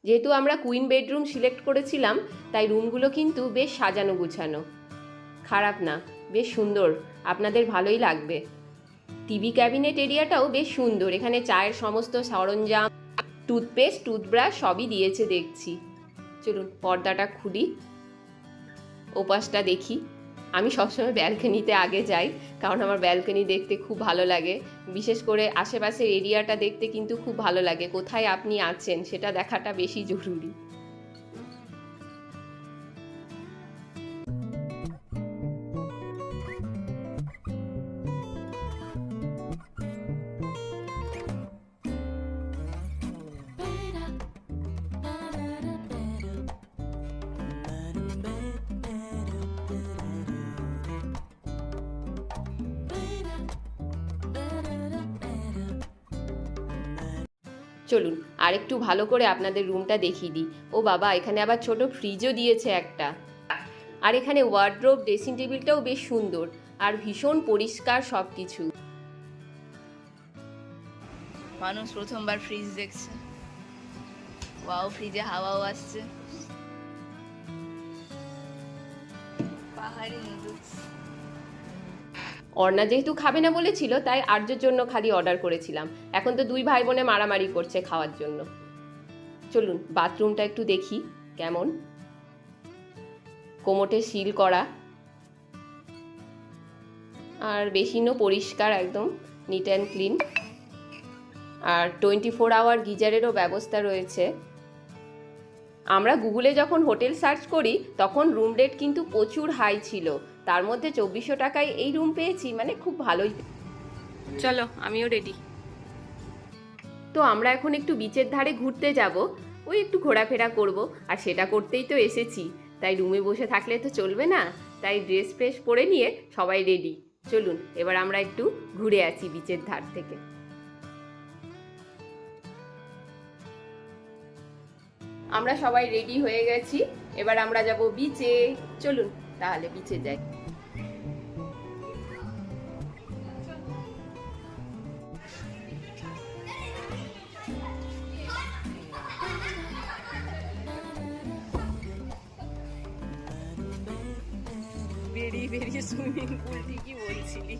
যেহেতু আমরা queen bedroom select করেছিলাম, তাই রুমগুলো কিন্তু বেশ সাজানো গুছানো, খারাপ না, বেশ সুন্দর, আপনাদের ভালোই লাগবে। টিভি ক্যাবিনেট এরিয়াটাও বেশ সুন্দর, এখানে চায়ের সমস্ত সরঞ্জাম, টুথপেস্ট, টুথব্রাশ সবই দিয়েছে দেখছি। চলুন পর্দাটা খুলি, ওপাশটা দেখি। আমি সবসময় ব্যালকনিতে আগে যাই, কারণ আমার ব্যালকনি দেখতে খুব ভালো লাগে, বিশেষ করে আশেপাশের এরিয়াটা দেখতে কিন্তু খুব ভালো লাগে, কোথায় আপনি আছেন সেটা দেখাটা বেশি জরুরি। চলুন আর একটু ভালো করে আপনাদের রুমটা দেখিয়ে দিই। ও বাবা, এখানে আবার ছোট ফ্রিজও দিয়েছে একটা। আর এখানে ওয়ার্ড্রোব, ড্রেসিং টেবিলটাও বেশ সুন্দর আর ভীষণ পরিষ্কার সব কিছু। মানুষ প্রথমবার ফ্রিজ দেখছে। ওয়াও, ফ্রিজে হাওয়াও আসছে। পাহাড়ি নুডলস। অর্ণা যেহেতু খাবে না বলেছিল, তাই আর্যর জন্য খালি অর্ডার করেছিলাম। এখন তো দুই ভাই বোনে মারামারি করছে খাওয়ার জন্য। চলুন বাথরুমটা একটু দেখি কেমন। কোমোটে সিল করা, আর বেসিনও পরিষ্কার, একদম নিট অ্যান্ড ক্লিন। আর 24 আওয়ার গিজারেরও ব্যবস্থা রয়েছে। আমরা গুগলে যখন হোটেল সার্চ করি তখন রুম রেট কিন্তু প্রচুর হাই ছিল, তার মধ্যে 2400 টাকায় এই রুম পেয়েছি, মানে খুব ভালোই। চলো আমিও রেডি। তো আমরা এখন একটু বিচের ধারে ঘুরতে যাব, ওই একটু ঘোরাফেরা করব, আর সেটা করতেই তো এসেছি, তাই রুমে বসে থাকলে তো চলবে না, তাই ড্রেস ফ্রেস পরে নিয়ে সবাই রেডি। চলুন এবার আমরা একটু ঘুরে আসি বিচের ধার থেকে। আমরা সবাই রেডি হয়ে গেছি, এবার আমরা যাব বিচে। চলুন তাহলে বিচে যাই। বেরিয়ে বেরিয়ে সুইমিং পুল ঠিকই বলছিলি।